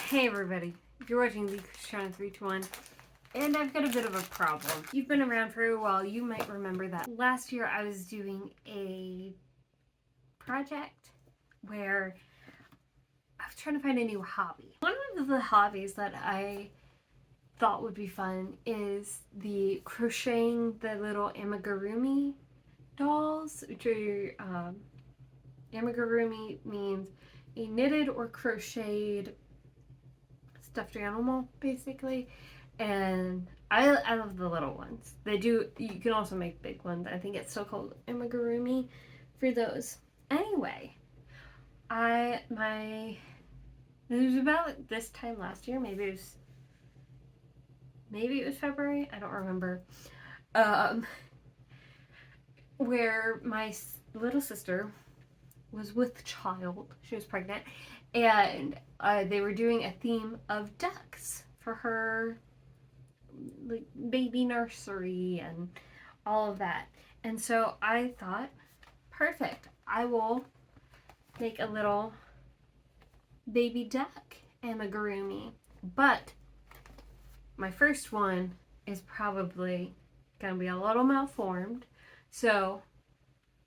Hey everybody, you're watching the Crochet 321, and I've got a bit of a problem. If you've been around for a while, you might remember that last year I was doing a project where I was trying to find a new hobby. One of the hobbies that I thought would be fun is the crocheting the little amigurumi dolls, which are, amigurumi means a knitted or crocheted stuffed animal, basically. And I love the little ones. You can also make big ones. I think it's still called amigurumi for those. Anyway, it was about this time last year, maybe it was February, I don't remember, where my little sister was with child. She was pregnant, and they were doing a theme of ducks for her, like, baby nursery and all of that. And so I thought, perfect, I will make a little baby duck amigurumi. But my first one is probably gonna be a little malformed, so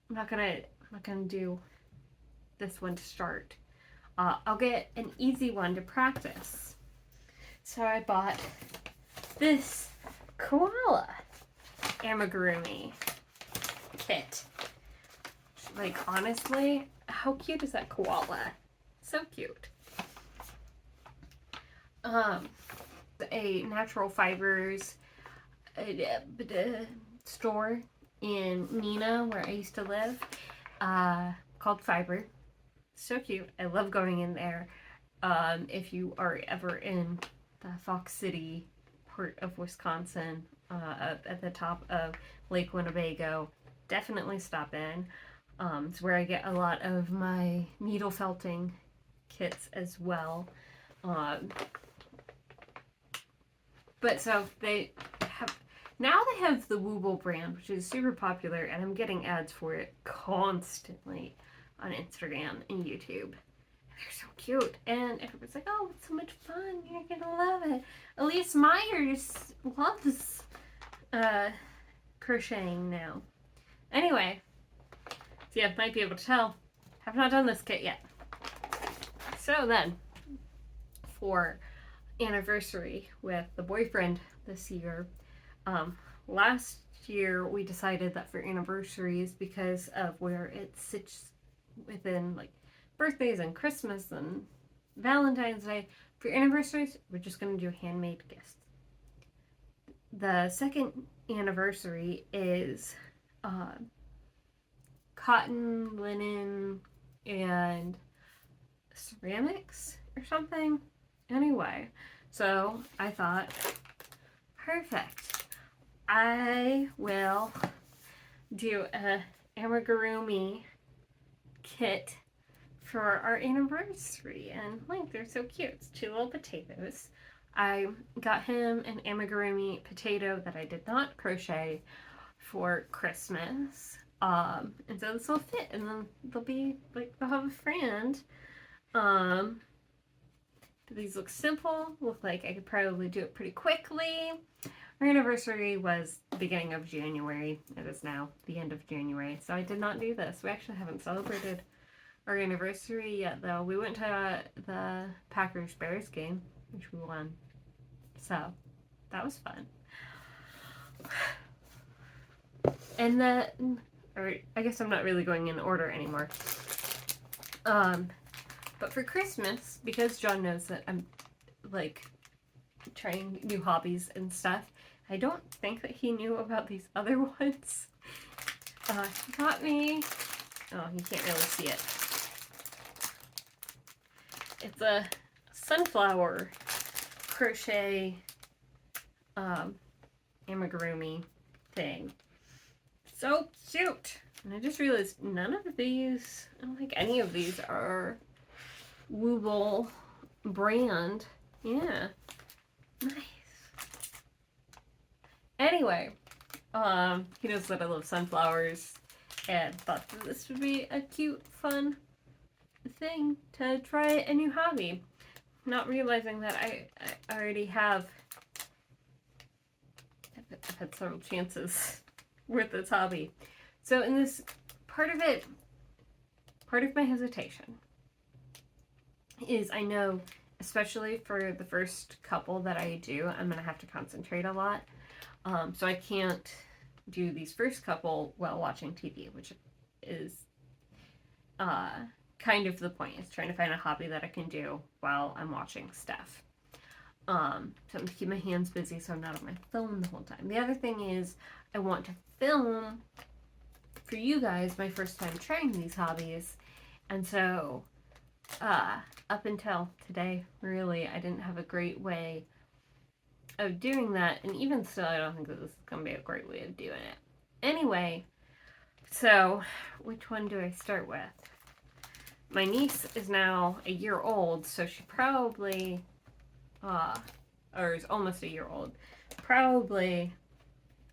I'm not gonna do this one to start. I'll get an easy one to practice. So I bought this koala amigurumi kit. Like, honestly, how cute is that koala? So cute. A natural fibers store in Nina, where I used to live, called Fiber. So cute. I love going in there. If you are ever in the Fox City part of Wisconsin, at the top of Lake Winnebago, definitely stop in. It's where I get a lot of my needle felting kits as well. But so they have the Wooble brand, which is super popular, and I'm getting ads for it constantly on Instagram and YouTube. They're so cute, and everyone's like, "Oh, it's so much fun! You're gonna love it." Elise Myers loves crocheting now. Anyway, so yeah, might be able to tell, have not done this kit yet. So then, for anniversary with the boyfriend this year, last year we decided that for anniversaries, because of where it sits within, like, birthdays and Christmas and Valentine's Day, for anniversaries we're just going to do handmade gifts. The second anniversary is cotton, linen, and ceramics or something. Anyway, so I thought, perfect, I will do a amigurumi kit for our anniversary. And like, they're so cute. It's two little potatoes. I got him an amigurumi potato that I did not crochet for Christmas. And so this will fit, and then they'll be like, they'll have a friend. These look simple, look like I could probably do it pretty quickly. Our anniversary was the beginning of January. It is now the end of January, so I did not do this. We actually haven't celebrated our anniversary yet, though. We went to the Packers-Bears game, which we won. So, that was fun. And then, or I guess I'm not really going in order anymore. But for Christmas, because John knows that I'm, like, trying new hobbies and stuff, I don't think that he knew about these other ones. He got me, oh, you can't really see it. It's a sunflower crochet amigurumi thing. So cute! And I just realized none of these, I don't think any of these are Wooble brand. Yeah. Nice. Anyway, he knows that I love sunflowers and thought that this would be a cute, fun thing to try a new hobby. not realizing that I already have I've had several chances with this hobby. So in this part of my hesitation is I know, especially for the first couple that I do, I'm going to have to concentrate a lot. So I can't do these first couple while watching TV, which is kind of the point. Is trying to find a hobby that I can do while I'm watching stuff. Something to keep my hands busy so I'm not on my phone the whole time. The other thing is I want to film for you guys my first time trying these hobbies. And so up until today, really, I didn't have a great way of doing that. And even still, I don't think that this is going to be a great way of doing it. Anyway, so which one do I start with? My niece is now a year old, so she probably, or is almost a year old. Probably,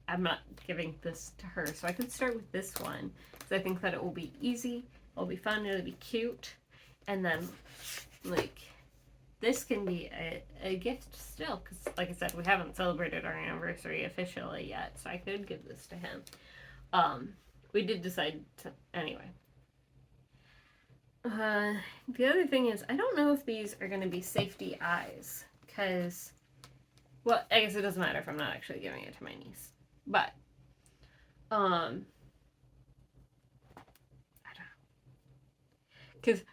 I'm not giving this to her, so I could start with this one, because I think that it will be easy, it'll be fun, it'll be cute, and then, like, this can be a gift still, because, like I said, we haven't celebrated our anniversary officially yet, so I could give this to him. We did decide to, anyway. The other thing is, I don't know if these are going to be safety eyes, because, well, I guess it doesn't matter if I'm not actually giving it to my niece, but, I don't know, because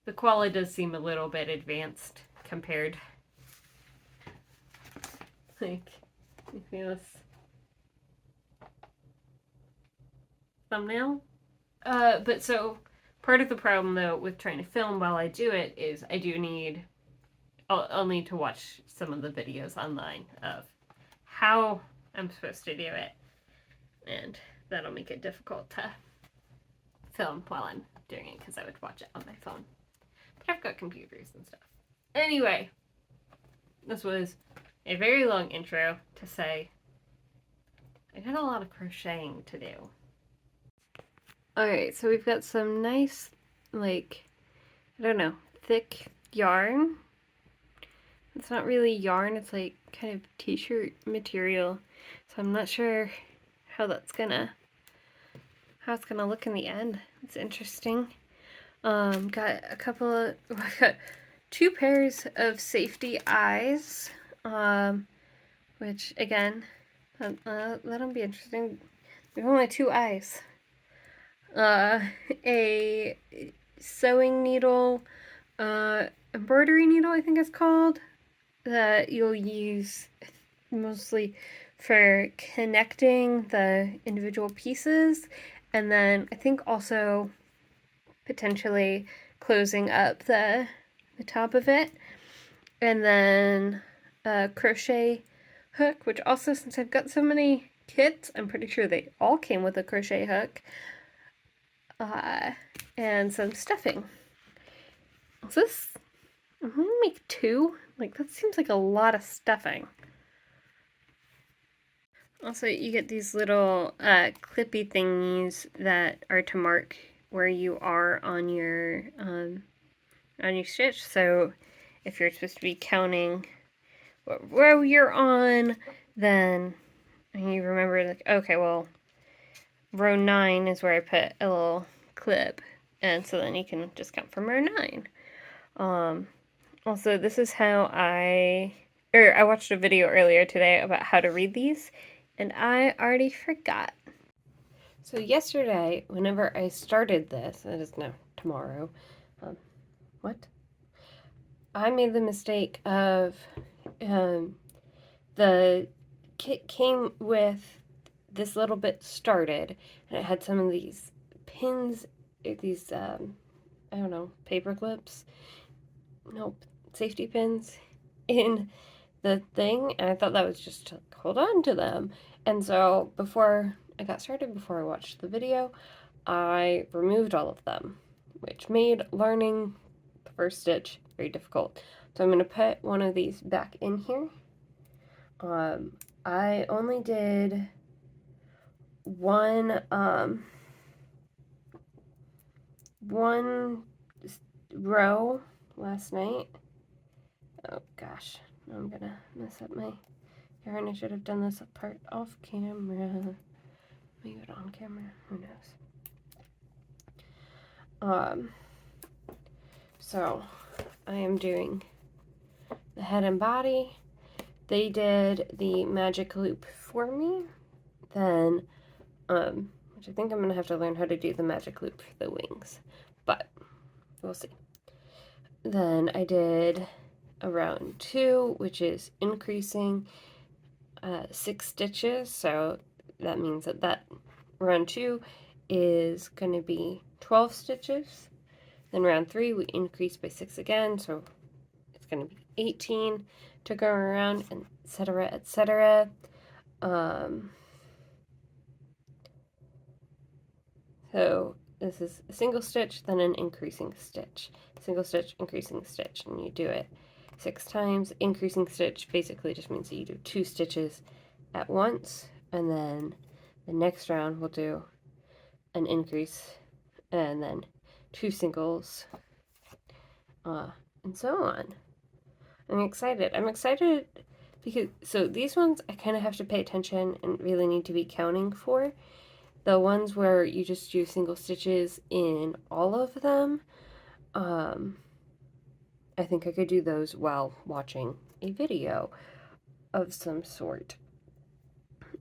the quality does seem a little bit advanced compared, like, this thumbnail, but so, part of the problem, though, with trying to film while I do it is I do need, I'll need to watch some of the videos online of how I'm supposed to do it. And that'll make it difficult to film while I'm doing it because I would watch it on my phone. But I've got computers and stuff. Anyway, this was a very long intro to say I got a lot of crocheting to do. Alright, so we've got some nice, like, I don't know, thick yarn. It's not really yarn, it's like kind of t-shirt material. So I'm not sure how it's gonna look in the end. It's interesting. Got a couple of, I've got 2 pairs of safety eyes, which again, that'll be interesting. There's only 2 eyes. A sewing needle, embroidery needle, I think it's called, that you'll use mostly for connecting the individual pieces, and then I think also potentially closing up the top of it, and then a crochet hook, which also, since I've got so many kits, I'm pretty sure they all came with a crochet hook, and some stuffing. Is this, I'm gonna make 2? Like, that seems like a lot of stuffing. Also, you get these little clippy thingies that are to mark where you are on your stitch. So if you're supposed to be counting what row you're on, then you remember, like, okay, well, row 9 is where I put a little clip, and so then you can just count from row 9. Also, this is how I watched a video earlier today about how to read these, and I already forgot. So yesterday, whenever I started this, it is now tomorrow, I made the mistake of, the kit came with this little bit started, and it had some of these pins, these, I don't know, paper clips, nope, safety pins in the thing, and I thought that was just to hold on to them. And so before I got started, before I watched the video, I removed all of them, which made learning the first stitch very difficult. So I'm going to put one of these back in here. I only did one row last night, gosh, now I'm gonna mess up my yarn. I should have done this part off camera. Maybe it on camera, who knows. So I am doing the head and body. They did the magic loop for me. Then, which I think I'm gonna have to learn how to do the magic loop for the wings, but we'll see. Then I did a round 2, which is increasing 6 stitches, so that means that round 2 is going to be 12 stitches. Then round 3 we increase by 6 again, so it's going to be 18 to go around, and etc., etc. So this is a single stitch, then an increasing stitch. Single stitch, increasing stitch, and you do it 6 times. Increasing stitch basically just means that you do 2 stitches at once, and then the next round we'll do an increase and then 2 singles, and so on. I'm excited. I'm excited because, so these ones I kind of have to pay attention and really need to be counting for. The ones where you just do single stitches in all of them, I think I could do those while watching a video of some sort.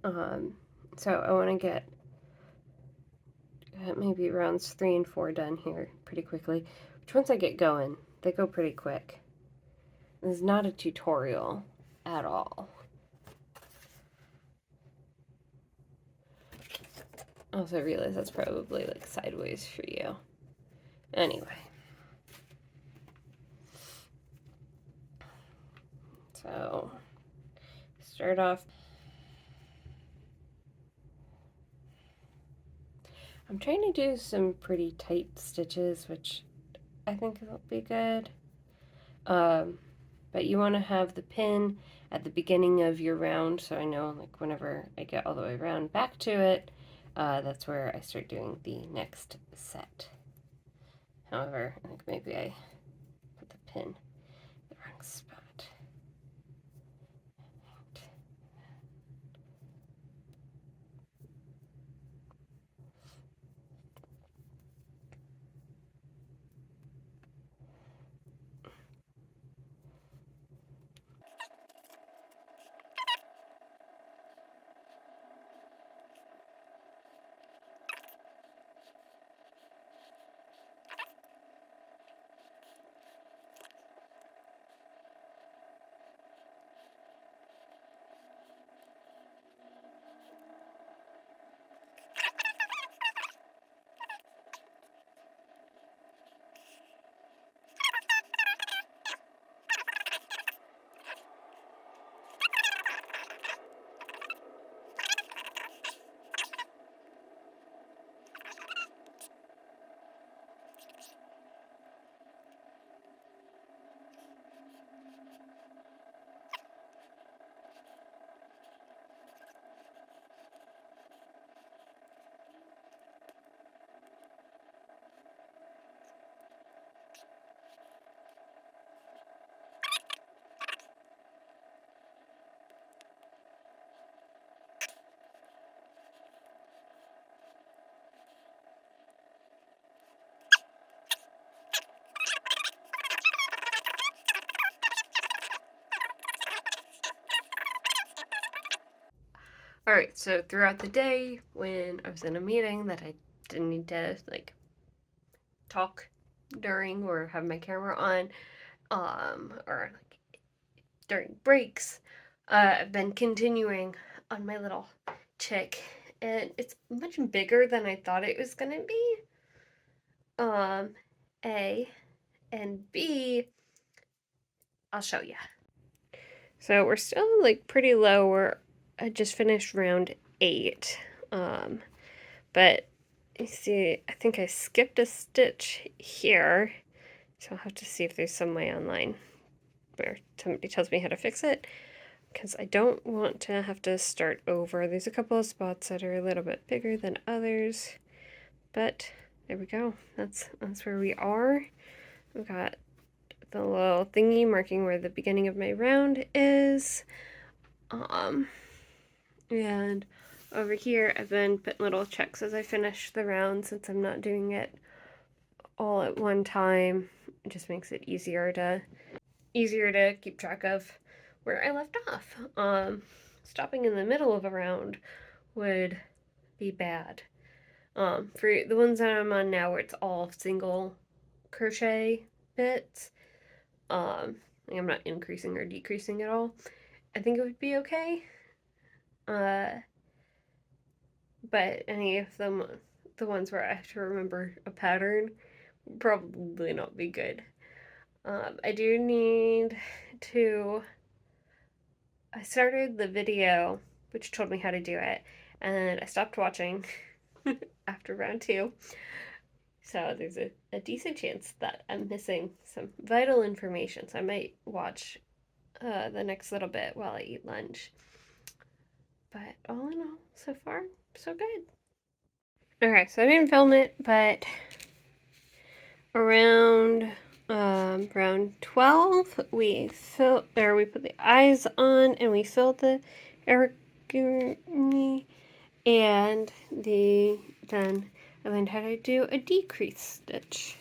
So I want to get maybe rounds 3 and 4 done here pretty quickly, which once I get going, they go pretty quick. This is not a tutorial at all. Also, I realize that's probably like sideways for you. Anyway. So, start off. I'm trying to do some pretty tight stitches, which I think will be good. But you want to have the pin at the beginning of your round, so I know like whenever I get all the way around back to it, that's where I start doing the next set. However, I think maybe I put the pin in the wrong spot. Alright, so throughout the day, when I was in a meeting that I didn't need to, like, talk during or have my camera on, or, like, during breaks, I've been continuing on my little chick, and it's much bigger than I thought it was gonna be, A, and B, I'll show you. So we're still, like, pretty low. I just finished round 8, but you see, I think I skipped a stitch here, so I'll have to see if there's some way online where somebody tells me how to fix it, because I don't want to have to start over. There's a couple of spots that are a little bit bigger than others, but there we go. That's where we are. We've got the little thingy marking where the beginning of my round is. And over here I've been putting little checks as I finish the round since I'm not doing it all at one time. It just makes it easier to keep track of where I left off. Stopping in the middle of a round would be bad. For the ones that I'm on now where it's all single crochet bits, I'm not increasing or decreasing at all, I think it would be okay. But any of them, the ones where I have to remember a pattern, probably not be good. I do need to. I started the video which told me how to do it, and I stopped watching after round 2. So there's a decent chance that I'm missing some vital information. So I might watch the next little bit while I eat lunch. But all in all, so far, so good. Okay, so I didn't film it, but around round 12, we put the eyes on and we filled the origami, and then I learned how to do a decrease stitch.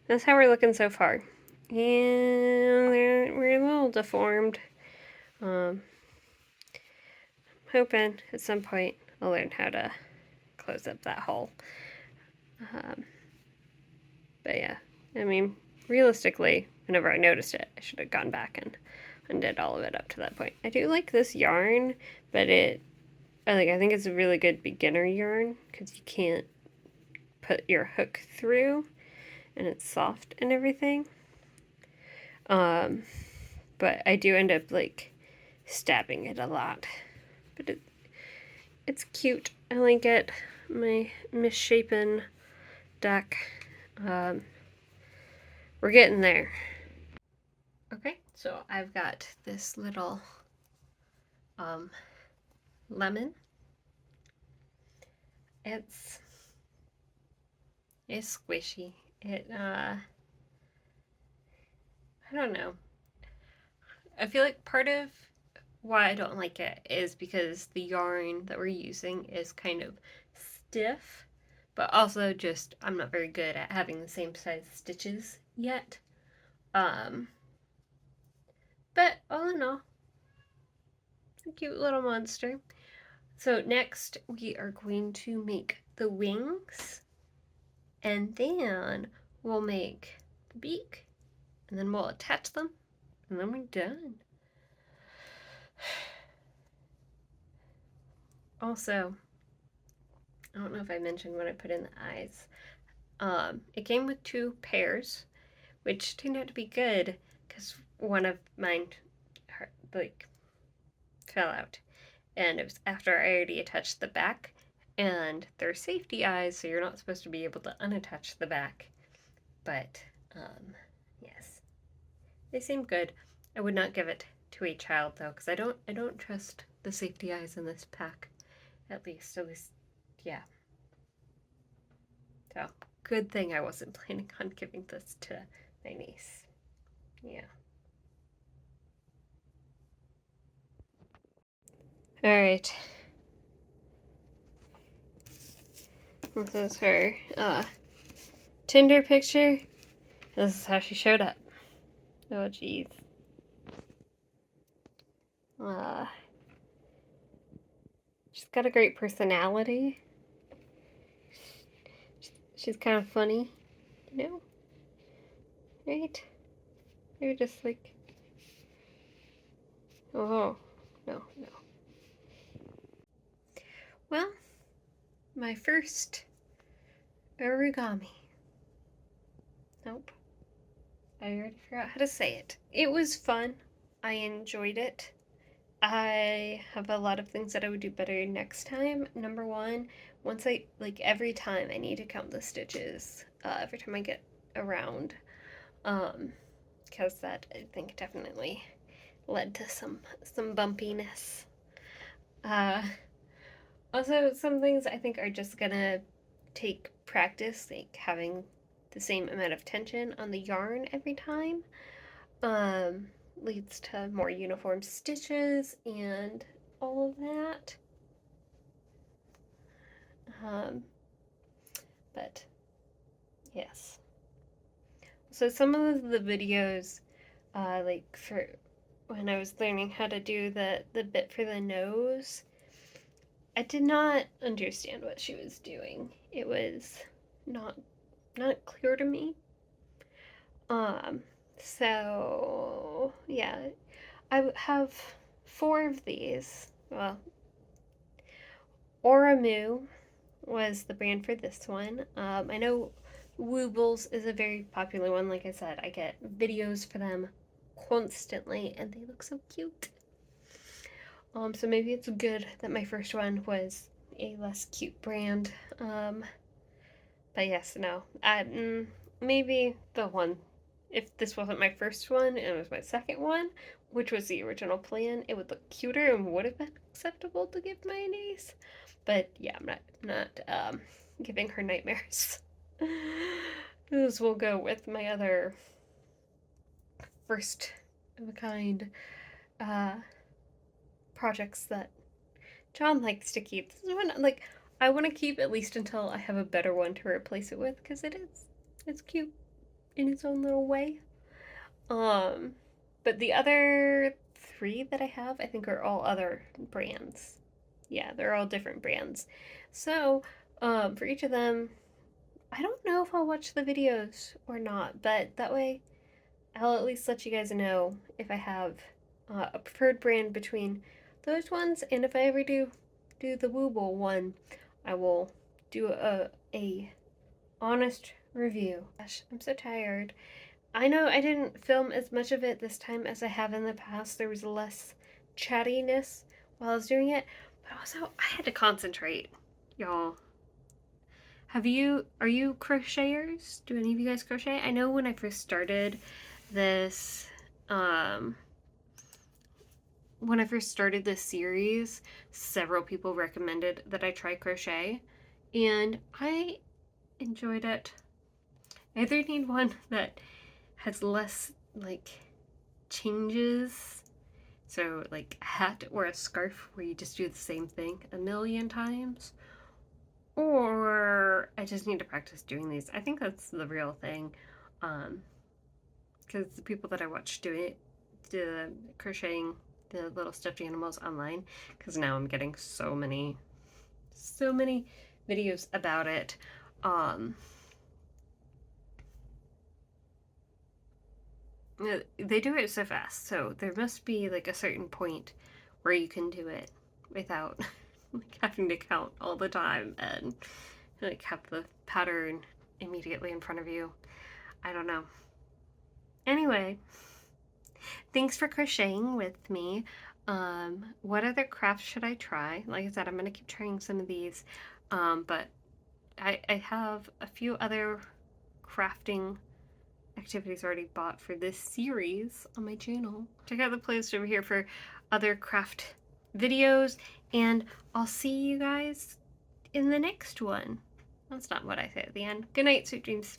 That's how we're looking so far. And we're a little deformed. Hoping at some point I'll learn how to close up that hole. But yeah, I mean, realistically, whenever I noticed it, I should have gone back and undid all of it up to that point. I do like this yarn, but I think it's a really good beginner yarn because you can't put your hook through, and it's soft and everything. But I do end up like stabbing it a lot. But it's cute. I like it. My misshapen duck. We're getting there. Okay, so I've got this little lemon. It's squishy. I don't know. I feel like part of why I don't like it is because the yarn that we're using is kind of stiff, but also just I'm not very good at having the same size stitches yet. But all in all, it's a cute little monster. So next we are going to make the wings, and then we'll make the beak, and then we'll attach them, and then we're done. Also, I don't know if I mentioned when I put in the eyes. It came with 2 pairs, which turned out to be good because one of mine fell out, and it was after I already attached the back, and they're safety eyes, so you're not supposed to be able to unattach the back. But yes, they seem good. I would not give it to a child though, because I don't trust the safety eyes in this pack. At least, yeah. So good thing I wasn't planning on giving this to my niece. Yeah. All right. This is her Tinder picture. This is how she showed up. Oh, jeez. She's got a great personality. She's kind of funny, you know? Right? You're just like, oh, no. Well, my first origami. Nope. I already forgot how to say it. It was fun. I enjoyed it. I have a lot of things that I would do better next time. Number one, every time I need to count the stitches every time I get around, because that I think definitely led to some bumpiness. Also, some things I think are just gonna take practice, like having the same amount of tension on the yarn every time. Leads to more uniform stitches and all of that. But yes. So some of the videos, like for when I was learning how to do the bit for the nose, I did not understand what she was doing. It was not clear to me. So yeah, I have 4 of these. Well, Oramu was the brand for this one. I know Woobles is a very popular one. Like I said, I get videos for them constantly, and they look so cute. So maybe it's good that my first one was a less cute brand. But yes, no. Maybe the one, if this wasn't my first one and it was my second one, which was the original plan, it would look cuter and would have been acceptable to give my niece. But yeah, I'm not giving her nightmares. This will go with my other first of a kind projects that John likes to keep. This is one I want to keep at least until I have a better one to replace it with, because it's cute in its own little way. But the other 3 that I have, I think, are all other brands. Yeah, they're all different brands. So, for each of them, I don't know if I'll watch the videos or not, but that way I'll at least let you guys know if I have a preferred brand between those ones, and if I ever do the Wooble one, I will do a honest review. Gosh, I'm so tired. I know I didn't film as much of it this time as I have in the past. There was less chattiness while I was doing it, but also I had to concentrate, y'all. Are you crocheters? Do any of you guys crochet? I know when I first started this, series, several people recommended that I try crochet, and I enjoyed it. I either need one that has less like changes, so like a hat or a scarf where you just do the same thing a million times, or I just need to practice doing these. I think that's the real thing, because the people that I watch doing the crocheting the little stuffed animals online, because now I'm getting so many videos about it. They do it so fast, so there must be like a certain point where you can do it without like having to count all the time and like have the pattern immediately in front of you. I don't know. Anyway, thanks for crocheting with me. What other crafts should I try? Like I said, I'm gonna keep trying some of these, but I have a few other crafting activities already bought for this series on my channel. Check out the playlist over here for other craft videos, and I'll see you guys in the next one. That's not what I say at the end. Good night, sweet dreams.